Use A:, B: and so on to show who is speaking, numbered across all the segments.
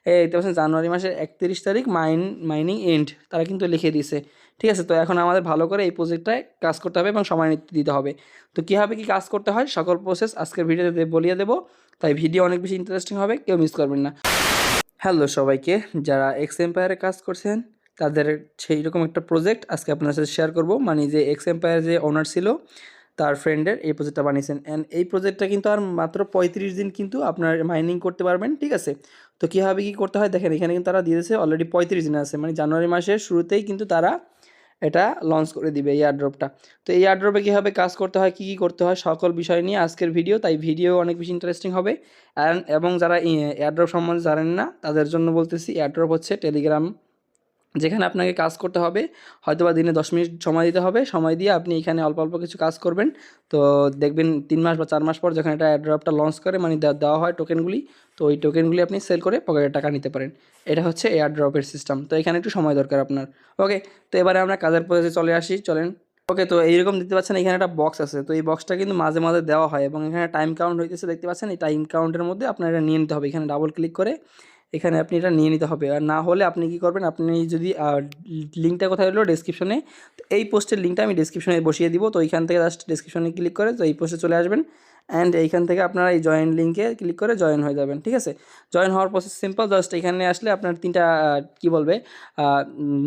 A: এই দেখতে পাচ্ছেন জানুয়ারি মাসের 31 তারিখ মাইনিং এন্ড তারা কিন্তু লিখে দিয়েছে। ঠিক আছে? তো এখন আমাদের ভালো করে এই প্রজেক্টটায় কাজ করতে হবে এবং সময় দিতে হবে। তো কীভাবে কী কাজ করতে হয় সকল প্রসেস আজকের ভিডিওতে বলিয়ে দেবো। তাই ভিডিও অনেক বেশি ইন্টারেস্টিং হবে, কেউ মিস করবেন না। হ্যালো সবাইকে, যারা এক্স এম্পায়ারে কাজ করছেন তাদের সেই রকম একটা প্রজেক্ট আজকে আপনার সাথে শেয়ার করব। মানে যে এক্স এম্পায়ার যে ওনার ছিল তার ফ্রেন্ডের এই প্রজেক্টটা বানিয়েছেন, অ্যান্ড এই প্রজেক্টটা কিন্তু আর মাত্র 35 দিন কিন্তু আপনার মাইনিং করতে পারবেন। ঠিক আছে? তো কীভাবে কী করতে হয় দেখেন, এখানে কিন্তু তারা দিয়েছে অলরেডি 35 দিন আছে, মানে জানুয়ারি মাসের শুরুতেই কিন্তু তারা এটা লঞ্চ করে দিবে এই এয়ারড্রপটা। তো এই এয়ারড্রপে কীভাবে কাজ করতে হয়, কী কী করতে হয় সকল বিষয় নিয়ে আজকের ভিডিও, তাই ভিডিও অনেক বেশি ইন্টারেস্টিং হবে। এবং যারা এয়ারড্রপ সম্বন্ধে জানেন না তাদের জন্য বলতেছি, এয়ারড্রপ হচ্ছে টেলিগ্রাম, যেখানে আপনাকে কাজ করতে হবে হয়তোবা দিনে 10 মিনিট সময় দিতে হবে। সময় দিয়ে আপনি এখানে অল্প অল্প কিছু কাজ করবেন। তো দেখবেন 3 মাস বা 4 মাস পর যখন এটা এয়ারড্রপটা লঞ্চ করে, মানে দেওয়া হয় টোকেনগুলি, তো ওই টোকেনগুলি আপনি সেল করে পকেটে টাকা নিতে পারেন। এটা হচ্ছে এয়ারড্রপের সিস্টেম। তো এখানে একটু সময় দরকার আপনার। ওকে, তো এবারে আমরা কাজের প্রসেসে চলে আসি, চলেন। ওকে, তো এইরকম দেখতে পাচ্ছেন এখানে একটা বক্স আছে। তো এই বক্সটা কিন্তু মাঝে মাঝে দেওয়া হয় এবং এখানে টাইম কাউন্ট হইতেছে দেখতে পাচ্ছেন। এই টাইম কাউন্টের মধ্যে আপনার এটা নিয়ে নিতে হবে। এখানে ডাবল ক্লিক করে এখানে আপনি এটা নিয়ে নিতে হবে। আর না হলে আপনি কী করবেন, আপনি যদি লিঙ্কটা কোথায় হলো ডেসক্রিপশনে, তো এই পোস্টের লিঙ্কটা আমি ডেসক্রিপশনে বসিয়ে দিব। তো এইখান থেকে জাস্ট ডেসক্রিপশনে ক্লিক করে তো এই পোস্টে চলে আসবেন, অ্যান্ড এইখান থেকে আপনারা এই জয়েন লিঙ্কে ক্লিক করে জয়েন হয়ে যাবেন। ঠিক আছে? জয়েন হওয়ার প্রসেস সিম্পল। জাস্ট এখানে আসলে আপনার 3টা কী বলবে,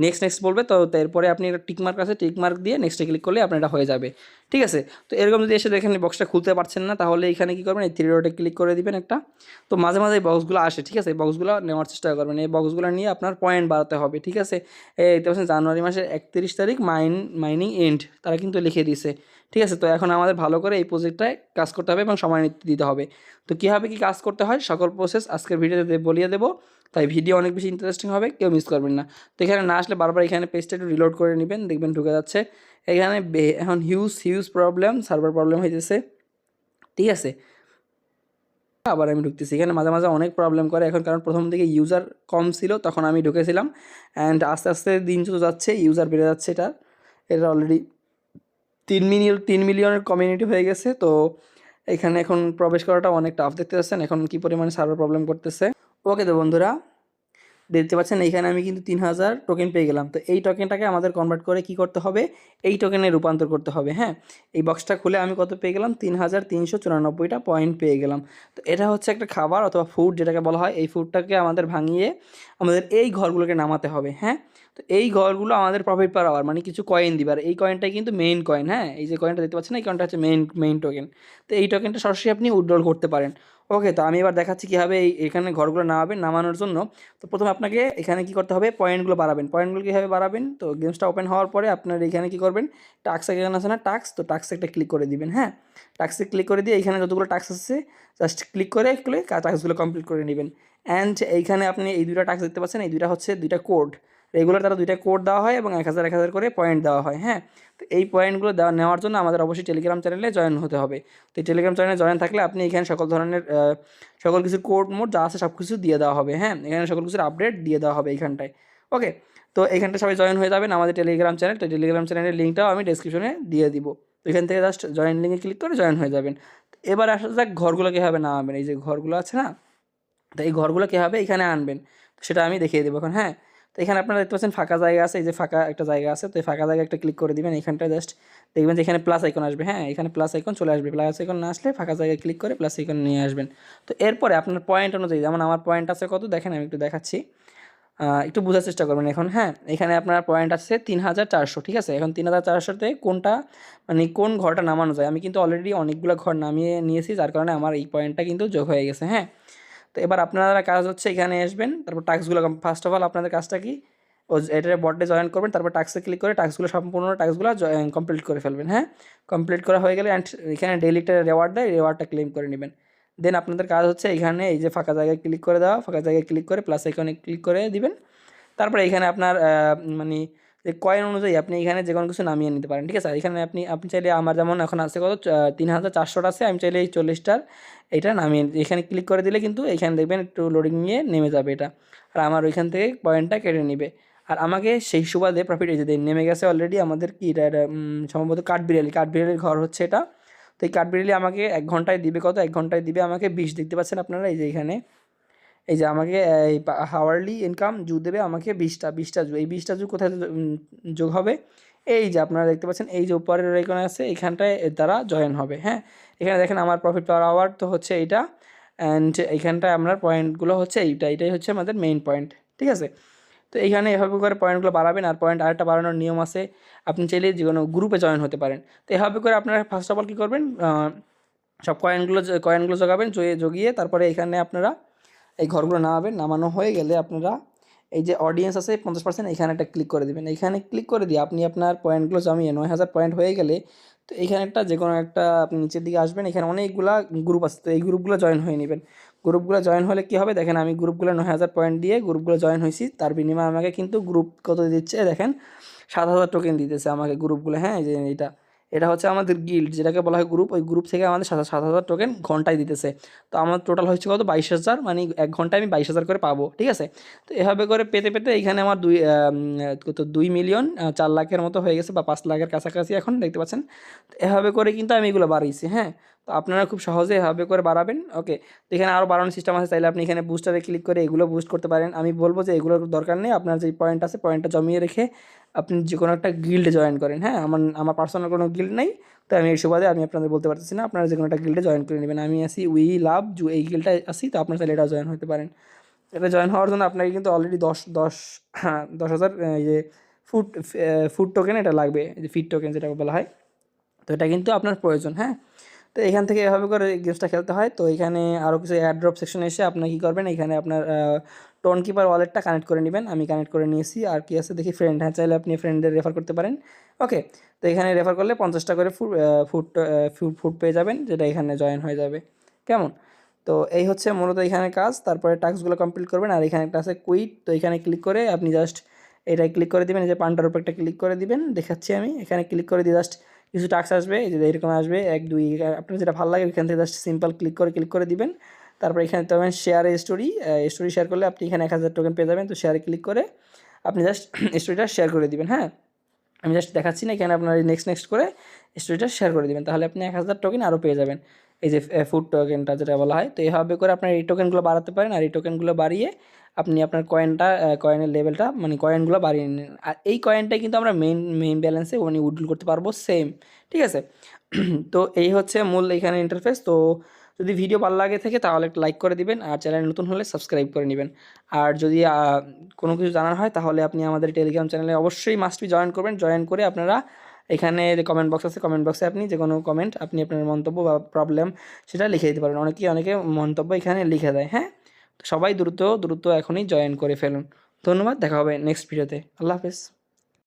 A: নেক্সট নেক্সট বলবে। তো এরপরে আপনি একটা টিকমার্ক আছে, টিকমার্ক দিয়ে নেক্সটে ক্লিক করলে আপনার এটা হয়ে যাবে। ঠিক আছে? তো এরকম যদি এসে দেখেন বক্সটা খুলতে পারছেন না, তাহলে এখানে কী করবেন, এই 3 ডটে ক্লিক করে দিবেন একটা। তো মাঝে মাঝে এই বক্সগুলো আসে। ঠিক আছে? এই বক্সগুলো নেওয়ার চেষ্টা করবেন। এই বক্সগুলো নিয়ে আপনার পয়েন্ট বাড়াতে হবে। ঠিক আছে? এই দেখতে পাচ্ছেন জানুয়ারি মাসের 31 তারিখ মাইনিং এন্ড তারা কিন্তু লিখে দিয়েছে। ঠিক আছে? তো এখন আমাদের ভালো করে এই প্রজেক্টটায় কাজ করতে হবে এবং সময় দিতে হবে। তো কীভাবে কী কাজ করতে হয় সকল প্রসেস আজকের ভিডিওতে বলিয়ে দেবো। তাই ভিডিও অনেক বেশি ইন্টারেস্টিং হবে, কেউ মিস করবেন না। তো এখানে না আসলে বারবার এখানে পেজটা একটু রিলোড করে নেবেন, দেখবেন ঢুকে যাচ্ছে। এখানে এখন হিউজ প্রবলেম, সার্ভার প্রবলেম হইতেছে। ঠিক আছে? আবার আমি ঢুকতেছি। এখানে মাঝে মাঝে অনেক প্রবলেম করে এখন, কারণ প্রথম দিকে ইউজার কম ছিল তখন আমি ঢুকেছিলাম, অ্যান্ড আস্তে আস্তে দিন যত যাচ্ছে ইউজার বেড়ে যাচ্ছে। এটা অলরেডি 3 মিলিয়নের কমিউনিটি হয়ে গেছে। তো এখানে এখন প্রবেশ করাটা অনেক টাফ। দেখতে পাচ্ছেন এখন কী পরিমাণে সার্ভার প্রবলেম করতেছে। ওকে, তো বন্ধুরা দেখতে পাচ্ছেন এইখানে আমি কিন্তু 3000 টোকেন পেয়ে গেলাম। তো এই টোকেনটাকে আমাদের কনভার্ট করে কি করতে হবে, এই টোকেনে রূপান্তর করতে হবে। হ্যাঁ, এই বক্সটা খুলে আমি কত পেয়ে গেলাম, 3394টা পয়েন্ট পেয়ে গেলাম। তো এটা হচ্ছে একটা খাবার অথবা ফুড যেটাকে বলা হয়। এই ফুডটাকে আমাদের ভাঙিয়ে আমাদের এই ঘরগুলোকে নামাতে হবে। হ্যাঁ, তো এই ঘরগুলো আমাদের প্রফিট পার আওয়ার, মানে কিছু কয়েন দিবার। এই কয়েনটাই কিন্তু মেইন কয়েন। হ্যাঁ, এই যে কয়েনটা দেখতে পাচ্ছেন এই কয়েনটা হচ্ছে মেইন টোকেন। তো এই টোকেনটা সরাসরি আপনি উইথড্রল করতে পারেন। ওকে, তো আমি এবার দেখাচ্ছি কীভাবে এখানে ঘরগুলো নামাবেন। নামানোর জন্য তো প্রথমে আপনাকে এখানে কী করতে হবে, পয়েন্টগুলো বাড়াবেন। পয়েন্টগুলো কীভাবে বাড়াবেন, তো গেমসটা ওপেন হওয়ার পরে আপনার এখানে কী করবেন, টাস্ক এখানে আছে না টাস্ক, তো টাস্কে একটা ক্লিক করে দিবেন। হ্যাঁ, টাস্কে ক্লিক করে দিয়ে এখানে যতগুলো টাস্ক আছে জাস্ট ক্লিক করে টাস্কগুলো কমপ্লিট করে নেবেন। অ্যান্ড এইখানে আপনি এই 2টা টাস্ক দেখতে পাচ্ছেন, এই 2টা হচ্ছে 2টা কোড। রেগুলার তারা 2টা কোড দেওয়া হয় এবং 1000 করে পয়েন্ট দেওয়া হয়। হ্যাঁ, তো এই পয়েন্টগুলো নেওয়ার জন্য আমাদের অবশ্যই টেলিগ্রাম চ্যানেলে জয়েন হতে হবে। তো এই টেলিগ্রাম চ্যানেলে জয়েন থাকলে আপনি এখানে সকল ধরনের সকল কিছুর কোড মোড যা আছে সব কিছু দিয়ে দেওয়া হবে। হ্যাঁ, এখানে সকল কিছুর আপডেট দিয়ে দেওয়া হবে এইখানটায়। ওকে, তো এইখানটায় সবাই জয়েন হয়ে যাবেন আমাদের টেলিগ্রাম চ্যানেল। তো টেলিগ্রাম চ্যানেলের লিঙ্কটাও আমি ডেসক্রিপশনে দিয়ে দিব। তো এখান থেকে জাস্ট জয়েন লিঙ্কে ক্লিক করে জয়েন হয়ে যাবেন। তো এবার আসা যাক ঘরগুলো কীভাবে নামাবেন। এই যে ঘরগুলো আছে না, তো এই ঘরগুলো কীভাবে এখানে আনবেন সেটা আমি দেখিয়ে দেবো এখন। হ্যাঁ, তো এখানে আপনারা দেখতে পাচ্ছেন ফাঁকা জায়গা আছে, এই যে ফাঁকা একটা জায়গা আছে। তো এই ফাঁকা জায়গা একটা ক্লিক করে দিবেন। এখানটায় জাস্ট দেখবেন যে এখানে প্লাস আইকন আসবে। হ্যাঁ, এখানে প্লাস আইকন চলে আসবে। প্লাস আইকন না আসলে ফাঁকা জায়গায় ক্লিক করে প্লাস আইকন নিয়ে আসবেন। তো এরপরে আপনার পয়েন্ট অনুযায়ী, যেমন আমার পয়েন্ট আছে কত দেখেন, আমি একটু দেখাচ্ছি, একটু বোঝার চেষ্টা করবেন এখন। হ্যাঁ, এখানে আপনার পয়েন্ট আছে 3400। ঠিক আছে, এখন 3400তে কোনটা, মানে কোন ঘরটা নামানো যায়। আমি কিন্তু অলরেডি অনেকগুলো ঘর নামিয়ে নিয়েছি, যার কারণে আমার এই পয়েন্টটা কিন্তু যোগ হয়ে গেছে। হ্যাঁ, তো এবার আপনারা কাজ হচ্ছে এখানে আসবেন, তারপর টাস্কগুলো ফার্স্ট অফ অল আপনাদের কাজটা কি, এটার বটে জয়েন করবেন, তারপর টাস্কে ক্লিক করে টাস্কগুলো সম্পূর্ণ টাস্কগুলো কমপ্লিট করে ফেলবেন। হ্যাঁ, কমপ্লিট করা হয়ে গেলে অ্যান্ড এখানে ডেইলিটা রেওয়ার্ড দেয়, রেওয়ার্ডটা ক্লেম করে নেবেন। দেন আপনাদের কাজ হচ্ছে এখানে এই যে ফাঁকা জায়গায় ক্লিক করে দেওয়া, ফাঁকা জায়গায় ক্লিক করে প্লাস আইকনে ক্লিক করে দিবেন। তারপরে এখানে আপনার মানে যে কয়েন অনুযায়ী আপনি এখানে যে কোনো কিছু নামিয়ে নিতে পারেন। ঠিক আছে, এখানে আপনি চাইলে, আমার যেমন এখন আছে কত 3400 আছে, আমি চাইলে এই 40টার এটা নামিয়ে এখানে ক্লিক করে দিলে কিন্তু এখানে দেখবেন একটু লোডিং নিয়ে নেমে যাবে এটা, আর আমার ওইখান থেকে পয়েন্টটা কেটে নেবে। আর আমাকে সেই সুবাদে প্রফিট এই যে নেমে গেছে অলরেডি আমাদের কি এটা সম্ভবত কাঠবিড়ালির ঘর হচ্ছে এটা। তো এই কাঠবিড়ালি আমাকে 1 ঘন্টায় দিবে কত, 1 ঘন্টায় দিবে আমাকে 20। দেখতে পাচ্ছেন আপনারা এই যে এখানে এই যে আমাকে এই হাওয়ারলি ইনকাম জু দেবে আমাকে 20টা জু। এই 20টা জু কোথায় যোগ হবে? এই যে আপনারা দেখতে পাচ্ছেন এই যে উপরের এখানে আছে, এখানটায় এর দ্বারা জয়েন হবে। হ্যাঁ, এখানে দেখেন আমার প্রফিট পার আওয়ার তো হচ্ছে এইটা, অ্যান্ড এইখানটায় আপনার পয়েন্টগুলো হচ্ছে এটাই হচ্ছে আমাদের মেইন পয়েন্ট। ঠিক আছে, তো এইখানে এভাবে করে পয়েন্টগুলো বাড়াবেন। আর পয়েন্ট আরেকটা বাড়ানোর নিয়ম আছে, আপনি চাইলে যে কোনো গ্রুপে জয়েন হতে পারেন। তো এভাবে করে আপনারা ফার্স্ট অফ অল কী করবেন, সব কয়েনগুলো জোগাবেন, জগিয়ে তারপরে এখানে আপনারা এই ঘরগুলো নামাবেন। নামানো হয়ে গেলে আপনারা এই যে অডিয়েন্স আছে 50%, এখানে একটা ক্লিক করে দেবেন। এখানে ক্লিক করে দিয়ে আপনি আপনার পয়েন্টগুলো জমিয়ে 9000 পয়েন্ট হয়ে গেলে, তো এইখানে একটা যে কোনো একটা আপনি নিচের দিকে আসবেন, এখানে অনেকগুলা গ্রুপ আছে, তো এই গ্রুপগুলো জয়েন হয়ে নেবেন। গ্রুপগুলো জয়েন হলে কী হবে দেখেন, আমি গ্রুপগুলো 9000 পয়েন্ট দিয়ে গ্রুপগুলো জয়েন হয়েছি, তার বিনিময়ে আমাকে কিন্তু গ্রুপ কত দিচ্ছে দেখেন, 7000 টোকেন দিতেছে আমাকে গ্রুপগুলো। হ্যাঁ, এই যে এটা হচ্ছে আমাদের গিল্ড, যেটাকে বলা হয় গ্রুপ। ওই গ্রুপ থেকে আমাদের 7000 টোকেন ঘন্টায় দিতেছে। তো আমার টোটাল হচ্ছে কত, 22000, মানে 1 ঘন্টায় আমি 22000 করে পাবো। ঠিক আছে, তো এভাবে করে পেতে পেতে এইখানে আমার 2,04,00,000 মতো হয়ে গেছে, বা 5 লাখের কাছাকাছি এখন দেখতে পাচ্ছেন। তো এভাবে করে কিন্তু আমি এগুলো বাড়িয়েছি। হ্যাঁ, তো আপনারা খুব সহজে এভাবে করে বাড়াবেন। ওকে, তো এখানে আরও বাড়ানোর সিস্টেম আছে, চাইলে আপনি এখানে বুস্টারে ক্লিক করে এগুলো বুস্ট করতে পারেন। আমি বলবো যে এগুলোর দরকার নেই, আপনার যে পয়েন্ট আছে পয়েন্টটা জমিয়ে রেখে আপনি যে কোনো একটা গিল্ডে জয়েন করেন। হ্যাঁ, আমার পার্সোনাল কোনো গিল্ড নেই, তো আমি এই সুবাদে আমি আপনাদের বলতে পারতেছি না, আপনারা যে কোনো একটা গিল্ডে জয়েন করে নেবেন। আমি আছি উই লাভ জু, এই গিল্ডটায় আছি, তো আপনার চাইলে এটা জয়েন হতে পারেন। এটা জয়েন হওয়ার জন্য আপনাকে কিন্তু অলরেডি 10,000 এই যে ফুড টোকেন এটা লাগবে, এই যে ফিট টোকেন যেটা বলা হয়, তো এটা কিন্তু আপনার প্রয়োজন। হ্যাঁ, তো এখান থেকে এভাবে করে গেমসটা খেলতে হয়। তো এখানে আরও কিছু অ্যাড্রপ সেকশনে এসে আপনার কী করবেন, এখানে আপনার টোন কিপার ওয়ালেটটা কানেক্ট করে নেবেন। আমি কানেক্ট করে নিয়েছি। আর কি আছে দেখি, ফ্রেন্ড, হ্যাঁ, চাইলে আপনি ফ্রেন্ডদের রেফার করতে পারেন। ওকে, তো এখানে রেফার করলে 50টা করে ফুড পেয়ে যাবেন, যেটা এখানে জয়েন হয়ে যাবে। কেমন? তো এই হচ্ছে মূলত এখানে কাজ। তারপরে টাস্কগুলো কমপ্লিট করবেন। আর এখানে একটা আছে কুইট, তো এখানে ক্লিক করে আপনি জাস্ট এটাই ক্লিক করে দিবেন, এই যে পান্টার উপর একটা ক্লিক করে দিবেন, দেখাচ্ছি আমি। এখানে ক্লিক করে দিয়ে জাস্ট কিছু টাস্ক আসবে, এই যে এরকম আসবে 1 2, আপনার যেটা ভালো লাগে ওইখান থেকে জাস্ট সিম্পল ক্লিক করে দিবেন। তারপর এখানে তো শেয়ার স্টোরি শেয়ার করলে আপনি এখানে 1000 টোকেন পেয়ে যাবেন। তো শেয়ারে ক্লিক করে আপনি জাস্ট স্টোরিটা শেয়ার করে দিবেন। হ্যাঁ, আমি জাস্ট দেখাচ্ছি না, এখানে আপনার নেক্সট করে স্টোরিটা শেয়ার করে দিবেন, তাহলে আপনি 1000 টোকেন আরও পেয়ে যাবেন, এই যে ফুড টোকেনটা যেটা বলা হয়। তো এইভাবে করে আপনার এই টোকেনগুলো বাড়াতে পারেন। আর এই টোকেনগুলো বাড়িয়ে আপনি আপনার কয়েনের লেভেলটা, মানে কয়েনগুলো বাড়িয়ে নিন। আর এই কয়েনটাই কিন্তু আমরা মেইন ব্যালেন্সে মানে উইথড্রল করতে পারবো সেম। ঠিক আছে, তো এই হচ্ছে মূল এখানে ইন্টারফেস। তো যদি ভিডিও ভালো লাগে থাকে তাহলে একটা লাইক করে দিবেন, আর চ্যানেল নতুন হলে সাবস্ক্রাইব করে নেবেন। আর যদি কোনো কিছু জানার হয় তাহলে আপনি আমাদের টেলিগ্রাম চ্যানেলে অবশ্যই মাস্ট বি জয়েন করবেন। জয়েন করে আপনারা এখানে যে কমেন্ট বক্স আছে, কমেন্ট বক্সে আপনি যে কোনো কমেন্ট, আপনি আপনার মন্তব্য বা প্রবলেম সেটা লিখে দিতে পারেন। অনেকে মন্তব্য এখানে লিখে দেয়। হ্যাঁ, তো সবাই দ্রুত এখনই জয়েন করে ফেলুন। ধন্যবাদ, দেখা হবে নেক্সট ভিডিওতে। আল্লাহ হাফেজ।